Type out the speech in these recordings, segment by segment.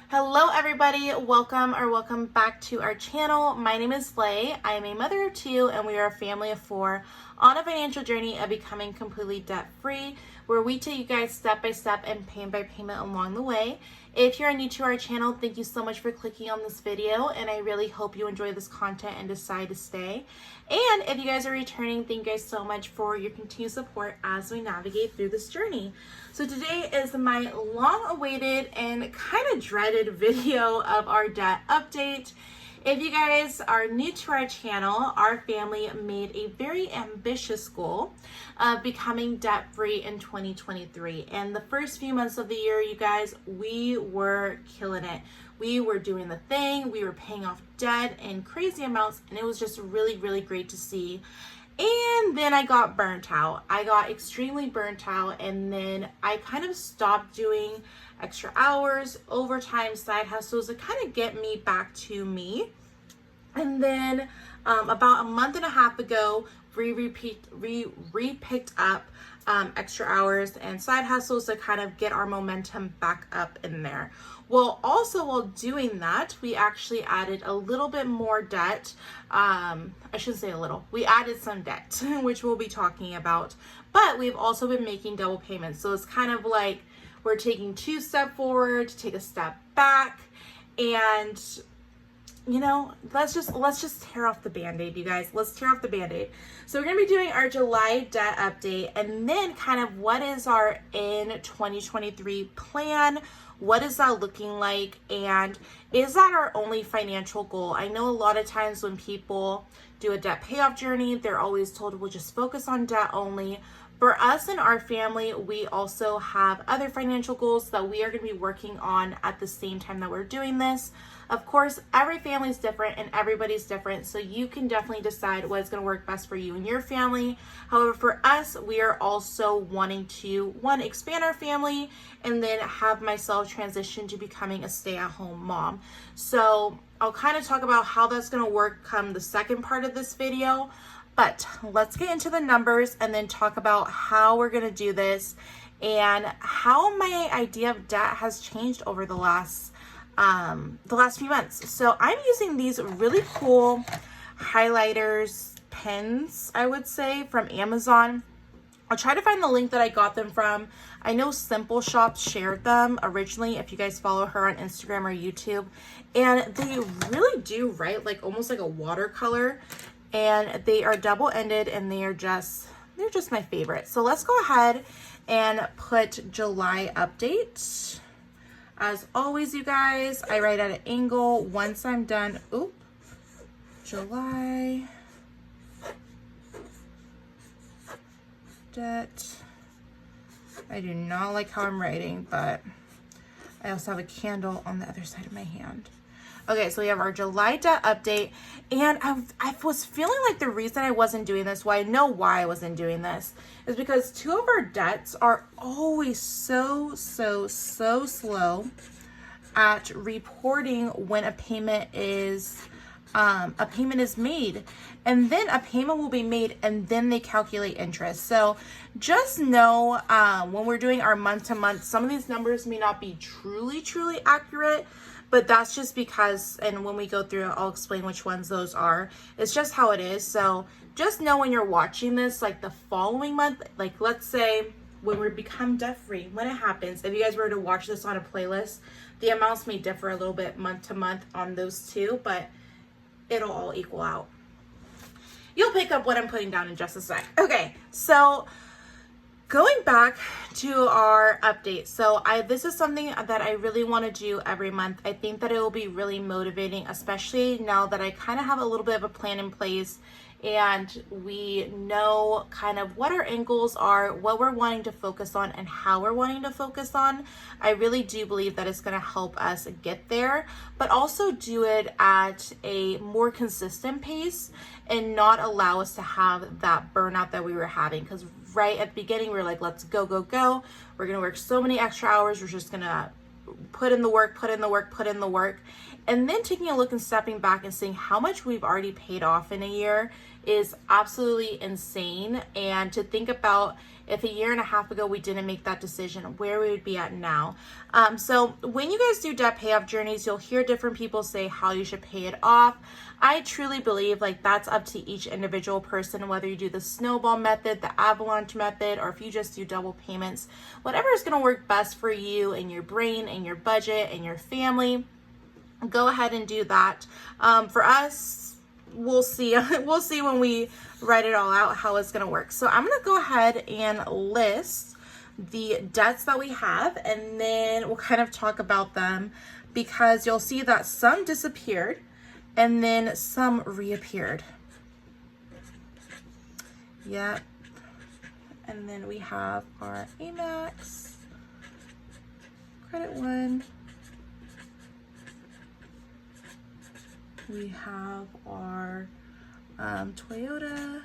Hello everybody, welcome back to our channel. My name is Lay. I am a mother of two and we are a family of four on a financial journey of becoming completely debt-free, where we take you guys step by step and payment by payment along the way. If you're new to our channel, thank you so much for clicking on this video, and I really hope you enjoy this content and decide to stay. And if you guys are returning, thank you guys so much for your continued support as we navigate through this journey. So today is my long-awaited and kind of dreaded video of our debt update. If you guys are new to our channel, our family made a very ambitious goal of becoming debt-free in 2023. And the first few months of the year, you guys, we were killing it. We were doing the thing, we were paying off debt in crazy amounts, and it was just really, really great to see. And then I got burnt out. I got extremely burnt out, and then I kind of stopped doing extra hours, overtime, side hustles to kind of get me back to me. And then about a month and a half ago, we re-picked up extra hours and side hustles to kind of get our momentum back up in there. Well, also while doing that, we actually added a little bit more debt. I shouldn't say a little. We added some debt, which we'll be talking about. But we've also been making double payments. So it's kind of like we're taking two steps forward to take a step back. And, you know, let's just tear off the Band-Aid, you guys. Let's tear off the Band-Aid. So we're going to be doing our July debt update, and then kind of what is our in 2023 plan. What is that looking like? And is that our only financial goal? I know a lot of times when people do a debt payoff journey, they're always told, we'll just focus on debt only. For us and our family, we also have other financial goals that we are going to be working on at the same time that we're doing this. Of course, every family is different and everybody's different, so you can definitely decide what is going to work best for you and your family. However, for us, we are also wanting to, one, expand our family, and then have myself transition to becoming a stay-at-home mom. So I'll kind of talk about how that's going to work come the second part of this video. But let's get into the numbers and then talk about how we're going to do this and how my idea of debt has changed over the last few months. So I'm using these really cool highlighters, pens, I would say, from Amazon. I'll try to find the link that I got them from. I know Simple Shop shared them originally, if you guys follow her on Instagram or YouTube. And they really do write like almost like a watercolor. And they are double-ended, and they're just my favorite. So let's go ahead and put July update. As always, you guys, I write at an angle. Once I'm done, July debt. I do not like how I'm writing, but I also have a candle on the other side of my hand. Okay, so we have our July debt update, and I was feeling like the reason I wasn't doing this, well, I know why I wasn't doing this, is because two of our debts are always so slow at reporting when a payment is made, and then a payment will be made, and then they calculate interest. So just know when we're doing our month-to-month, some of these numbers may not be truly accurate. But that's just because, and when we go through it, I'll explain which ones those are. It's just how it is. So just know when you're watching this, like the following month, like let's say when we become debt-free, when it happens, if you guys were to watch this on a playlist, the amounts may differ a little bit month to month on those two, but it'll all equal out. You'll pick up what I'm putting down in just a sec. Okay, so going back to our update. So this is something that I really want to do every month. I think that it will be really motivating, especially now that I kind of have a little bit of a plan in place and we know kind of what our end goals are, what we're wanting to focus on, and how we're wanting to focus on. I really do believe that it's going to help us get there, but also do it at a more consistent pace and not allow us to have that burnout that we were having. Because right at the beginning, we were like, let's go. We're going to work so many extra hours. We're just going to put in the work. And then taking a look and stepping back and seeing how much we've already paid off in a year is absolutely insane. And to think about if a year and a half ago we didn't make that decision, where we would be at now. So when you guys do debt payoff journeys, you'll hear different people say how you should pay it off. I truly believe like that's up to each individual person, whether you do the snowball method, the avalanche method, or if you just do double payments, whatever is going to work best for you and your brain and your budget and your family, go ahead and do that. For us, we'll see. We'll see when we write it all out how it's going to work. So I'm going to go ahead and list the debts that we have, and then we'll kind of talk about them, because you'll see that some disappeared and then some reappeared. Yep. And then we have our Amex, Credit One. We have our Toyota.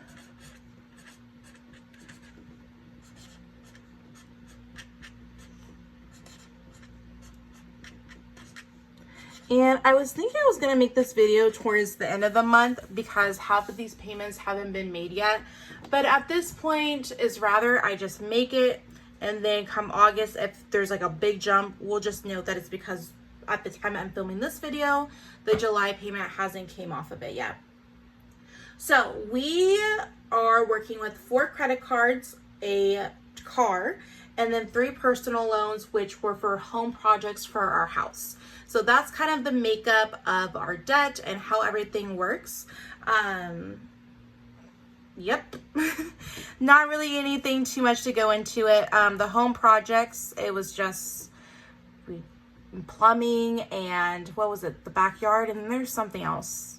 And I was thinking I was going to make this video towards the end of the month because half of these payments haven't been made yet. But at this point is rather I just make it, and then come August, if there's like a big jump, we'll just note that it's because at the time I'm filming this video, the July payment hasn't came off of it yet. So we are working with 4 credit cards, a car, and then 3 personal loans, which were for home projects for our house. So that's kind of the makeup of our debt and how everything works. Yep. Not really anything too much to go into it. The home projects, it was just plumbing and what was it? The backyard, and then there's something else.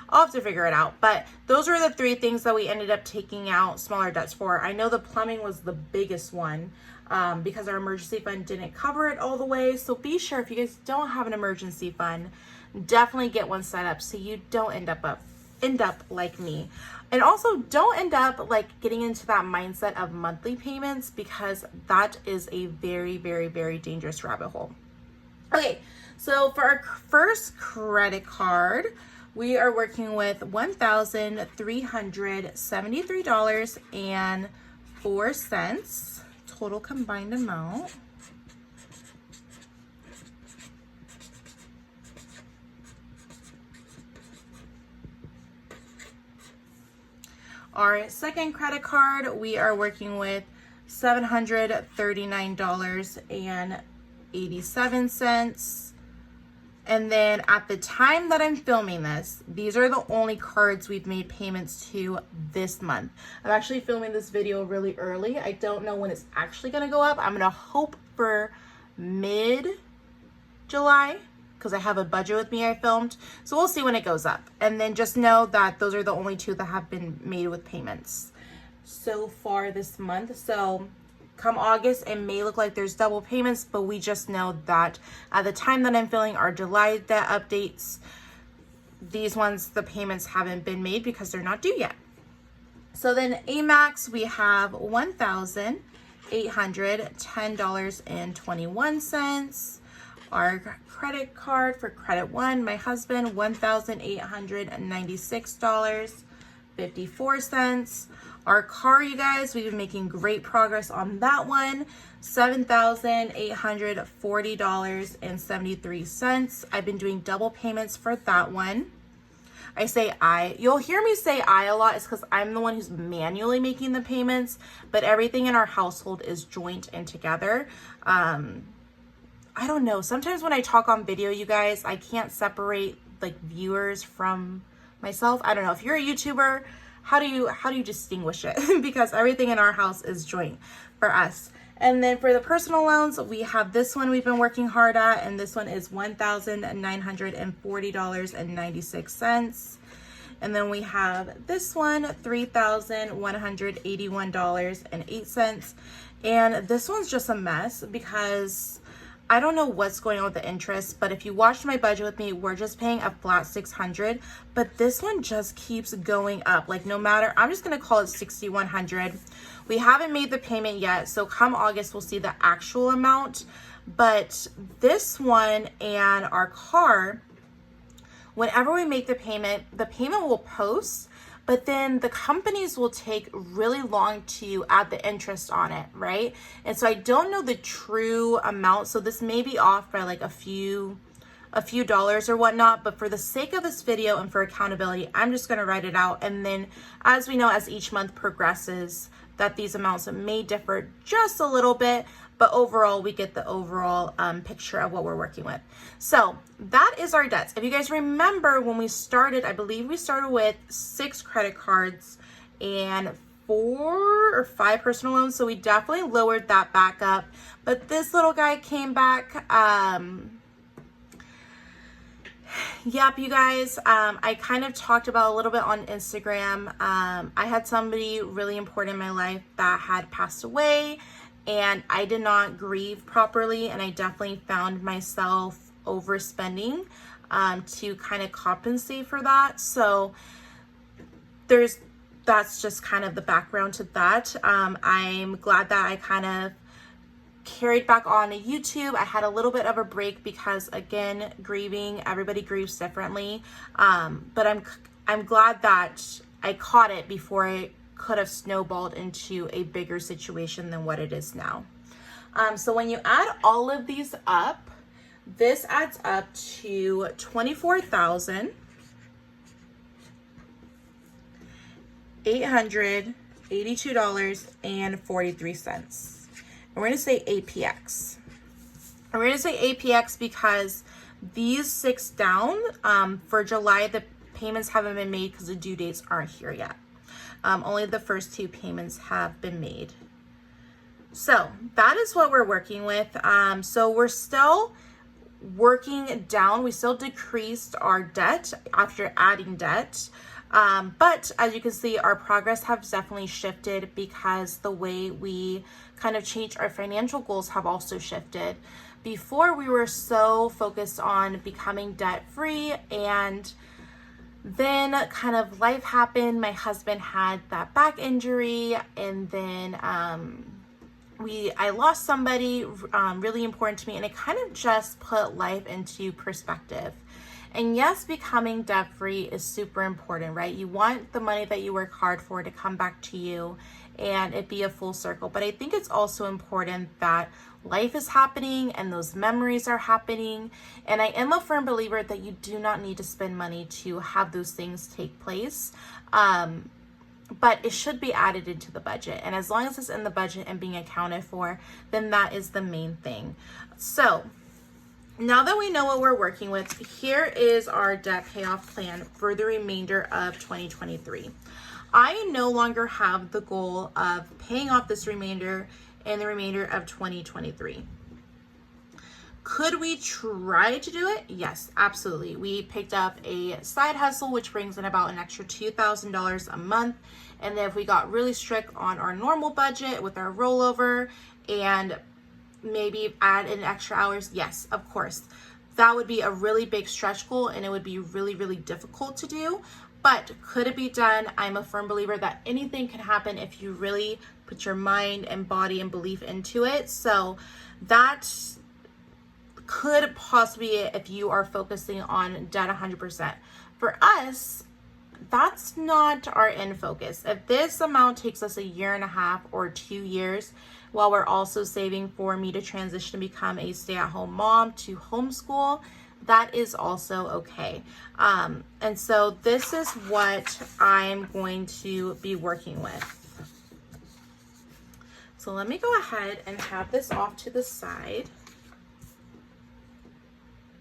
I'll have to figure it out. But those were the 3 things that we ended up taking out smaller debts for. I know the plumbing was the biggest one because our emergency fund didn't cover it all the way. So be sure, if you guys don't have an emergency fund, definitely get one set up so you don't end up like me. And also don't end up like getting into that mindset of monthly payments, because that is a very, very, very dangerous rabbit hole. Okay, so for our first credit card, we are working with $1,373.04 total combined amount. Our second credit card, we are working with $739.87. And then at the time that I'm filming this, these are the only cards we've made payments to this month. I'm actually filming this video really early. I don't know when it's actually going to go up. I'm going to hope for mid-July, because I have a budget with me I filmed. So we'll see when it goes up. And then just know that those are the only 2 that have been made with payments so far this month. So come August, it may look like there's double payments, but we just know that at the time that I'm filming our July debt updates, these ones, the payments haven't been made because they're not due yet. So then Amex, we have $1,810.21. Our credit card for Credit One, my husband, $1,896.54. Our car, you guys, we've been making great progress on that one. $7,840.73. I've been doing double payments for that one. I say you'll hear me say I a lot. It's because I'm the one who's manually making the payments, but everything in our household is joint and together. I don't know. Sometimes when I talk on video, you guys, I can't separate like viewers from myself. I don't know. If you're a YouTuber, how do you distinguish it? Because everything in our house is joint for us. And then for the personal loans, we have this one we've been working hard at, and this one is $1,940.96. And then we have this one, $3,181.08. And this one's just a mess because I don't know what's going on with the interest, but if you watched my budget with me, we're just paying a flat $600, but this one just keeps going up. Like no matter, I'm just going to call it $6,100. We haven't made the payment yet, so come August, we'll see the actual amount. But this one and our car, whenever we make the payment will post, but then the companies will take really long to add the interest on it, right? And so I don't know the true amount, so this may be off by like a few dollars or whatnot, but for the sake of this video and for accountability, I'm just going to write it out. And then as we know, as each month progresses, that these amounts may differ just a little bit, but overall we get the overall picture of what we're working with. So that is our debts. If you guys remember when we started, I believe we started with 6 credit cards and 4 or 5 personal loans. So we definitely lowered that back up, but this little guy came back. Yep, you guys, I kind of talked about a little bit on Instagram. I had somebody really important in my life that had passed away, and I did not grieve properly, and I definitely found myself overspending to kind of compensate for that. So that's just kind of the background to that. I'm glad that I kind of carried back on to YouTube. I had a little bit of a break because, again, grieving, everybody grieves differently. But I'm glad that I caught it before it could have snowballed into a bigger situation than what it is now. So when you add all of these up, this adds up to $24,882.43. And we're going to say APX. And we're going to say APX because these 6 down, for July, the payments haven't been made because the due dates aren't here yet. Only the first 2 payments have been made. So that is what we're working with. So we're still working down. We still decreased our debt after adding debt. But as you can see, our progress has definitely shifted because the way we kind of changed our financial goals have also shifted. Before, we were so focused on becoming debt free, and then kind of life happened. My husband had that back injury, and then I lost somebody really important to me, and it kind of just put life into perspective. And yes, becoming debt-free is super important, right? You want the money that you work hard for to come back to you and it be a full circle. But I think it's also important that life is happening and those memories are happening. And I am a firm believer that you do not need to spend money to have those things take place. But it should be added into the budget. And as long as it's in the budget and being accounted for, then that is the main thing. So now that we know what we're working with, here is our debt payoff plan for the remainder of 2023. I no longer have the goal of paying off this remainder in the remainder of 2023. Could we try to do it? Yes, absolutely. We picked up a side hustle, which brings in about an extra $2,000 a month. And then if we got really strict on our normal budget with our rollover and maybe add in extra hours, yes, of course. That would be a really big stretch goal and it would be really, really difficult to do. But could it be done? I'm a firm believer that anything can happen if you really put your mind and body and belief into it. So that could possibly be it if you are focusing on debt 100%. For us, that's not our end focus. If this amount takes us 1.5 years or 2 years, while we're also saving for me to transition to become a stay-at-home mom to homeschool, that is also okay. And so this is what I'm going to be working with. So let me go ahead and have this off to the side.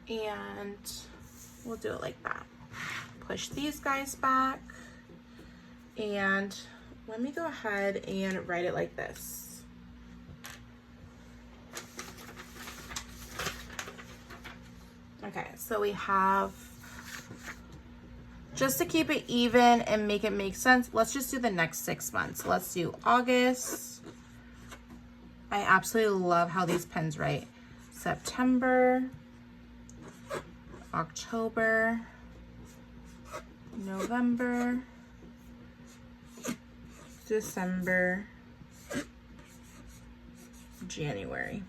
And we'll do it like that. Push these guys back. And let me go ahead and write it like this. Okay, so we have, just to keep it even and make it make sense, let's just do the next 6 months. Let's do August. I absolutely love how these pens write. September, October, November, December, January.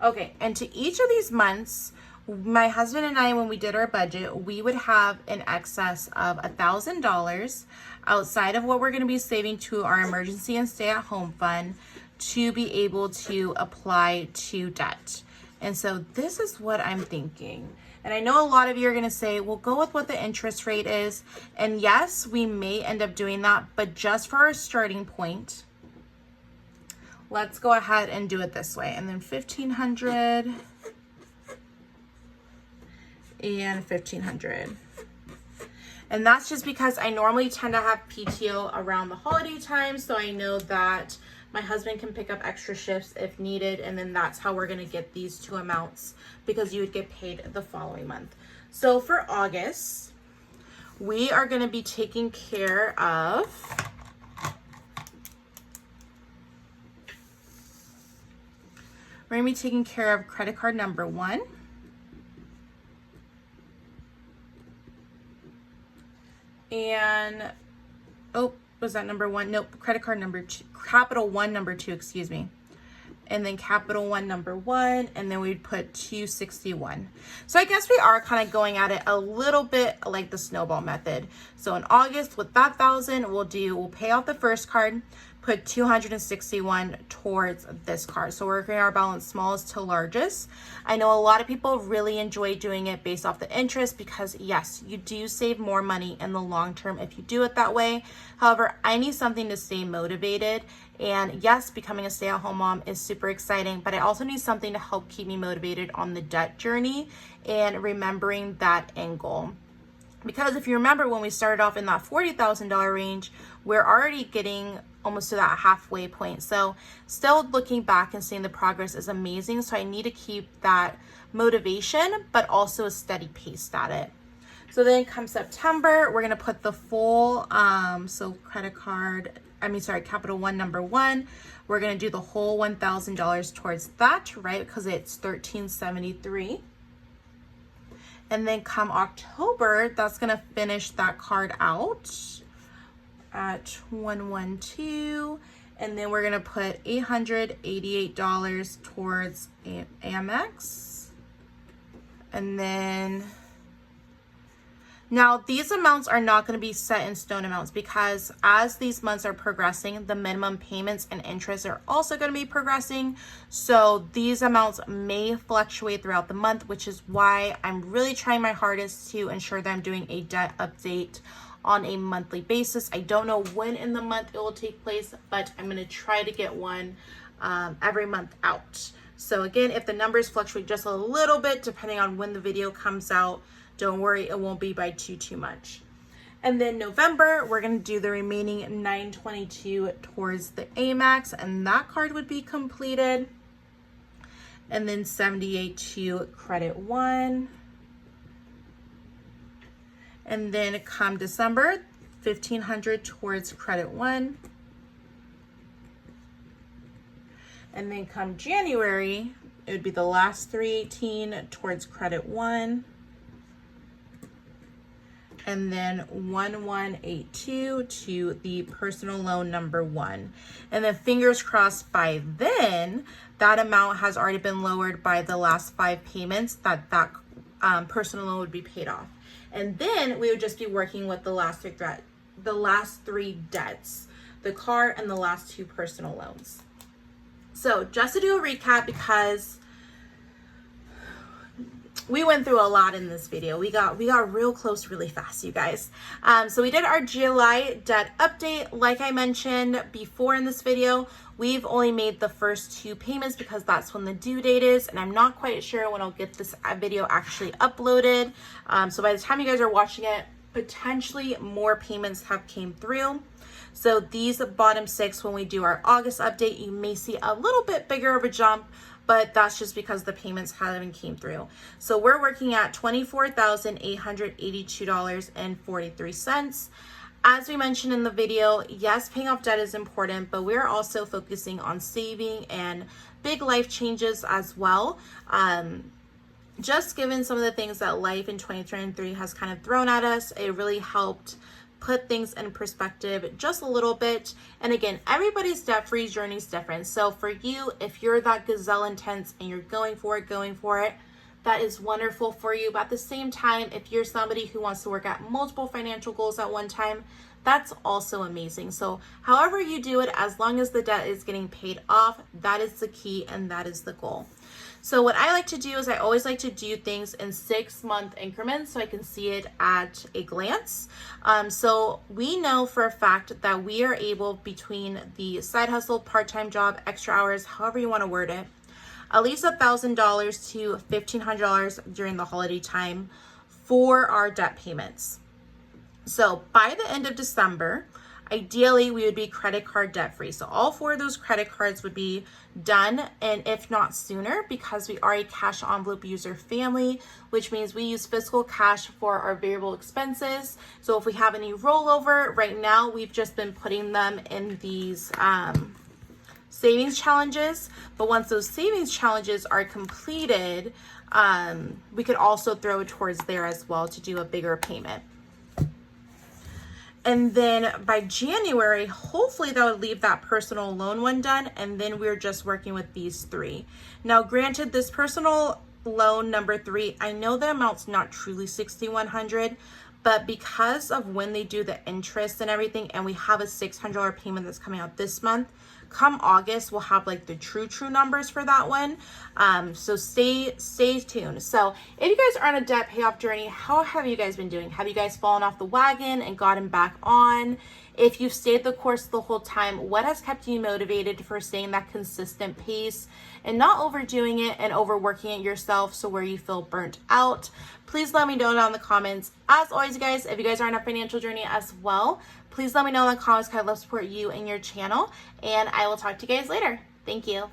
Okay, and to each of these months, My husband and I, when we did our budget, we would have an excess of $1,000 outside of what we're going to be saving to our emergency and stay-at-home fund to be able to apply to debt. And so this is what I'm thinking. And I know a lot of you are going to say, well, go with what the interest rate is. And yes, we may end up doing that, but just for our starting point, let's go ahead and do it this way. And then 1,500 and 1,500. And that's just because I normally tend to have PTO around the holiday time. So I know that my husband can pick up extra shifts if needed. And then that's how we're going to get these two amounts, because you would get paid the following month. So for August, we are going to be taking care of credit card number 1. And, oh, was that number 1? Nope, credit card number 2, Capital One number 2, excuse me. And then Capital One number 1, and then we'd put 261. So I guess we are kind of going at it a little bit like the snowball method. So in August, with that 1,000, we'll pay off the first card, put 261 towards this card. So we're working our balance smallest to largest. I know a lot of people really enjoy doing it based off the interest, because yes, you do save more money in the long term if you do it that way. However, I need something to stay motivated. And yes, becoming a stay-at-home mom is super exciting, but I also need something to help keep me motivated on the debt journey and remembering that end goal. Because if you remember, when we started off in that $40,000 range, we're already getting almost to that halfway point. So still looking back and seeing the progress is amazing. So I need to keep that motivation, but also a steady pace at it. So then come September, we're going to put the full, Capital One number 1. We're going to do the whole $1,000 towards that, right? Because it's $1,373. And then come October, that's going to finish that card out at 112. And then we're going to put $888 towards Amex. And then, now these amounts are not going to be set in stone amounts, because as these months are progressing, the minimum payments and interest are also going to be progressing. So these amounts may fluctuate throughout the month, which is why I'm really trying my hardest to ensure that I'm doing a debt update on a monthly basis. I don't know when in the month it will take place, but I'm going to try to get one every month out. So again, if the numbers fluctuate just a little bit, depending on when the video comes out, don't worry, it won't be by too much. And then November, we're going to do the remaining $922 towards the Amex, and that card would be completed. And then $78 to Credit One. And then come December, $1,500 towards Credit One. And then come January, it would be the last $318 towards Credit One. And then 1182 to the personal loan number 1. And then fingers crossed by then, that amount has already been lowered by the last 5 payments that personal loan would be paid off. And then we would just be working with the last 3 debts, the car and the last 2 personal loans. So just to do a recap, because we went through a lot in this video. We got real close really fast, you guys. So we did our July debt update. Like I mentioned before in this video, we've only made the first 2 payments because that's when the due date is, and I'm not quite sure when I'll get this video actually uploaded. So by the time you guys are watching it, potentially more payments have came through. So these bottom 6, when we do our August update, you may see a little bit bigger of a jump, but that's just because the payments haven't came through. So we're working at $24,882.43. As we mentioned in the video, yes, paying off debt is important, but we're also focusing on saving and big life changes as well. Just given some of the things that life in 2023 has kind of thrown at us, it really helped put things in perspective just a little bit. And again, everybody's debt-free journey is different. So for you, if you're that gazelle intense and you're going for it, that is wonderful for you. But at the same time, if you're somebody who wants to work at multiple financial goals at one time, that's also amazing. So however you do it, as long as the debt is getting paid off, that is the key and that is the goal. So what I like to do is I always like to do things in 6-month increments so I can see it at a glance. So we know for a fact that we are able, between the side hustle, part-time job, extra hours, however you want to word it, at least $1,000 to $1,500 during the holiday time for our debt payments. So by the end of December, ideally we would be credit card debt free. So all 4 of those credit cards would be done, and if not sooner, because we are a cash envelope user family, which means we use physical cash for our variable expenses. So if we have any rollover, right now we've just been putting them in these savings challenges. But once those savings challenges are completed, we could also throw it towards there as well to do a bigger payment. And then by January, hopefully that would leave that personal loan one done. And then we're just working with these 3. Now, granted, this personal loan number 3, I know the amount's not truly $6,100, but because of when they do the interest and everything, and we have a $600 payment that's coming out this month, come August, we'll have like the true numbers for that one. So stay tuned. So if you guys are on a debt payoff journey, how have you guys been doing? Have you guys fallen off the wagon and gotten back on? If you've stayed the course the whole time, what has kept you motivated for staying that consistent pace and not overdoing it and overworking it yourself so where you feel burnt out? Please let me know down in the comments. As always, guys, if you guys are on a financial journey as well, please let me know in the comments because I love to support you and your channel. And I will talk to you guys later. Thank you.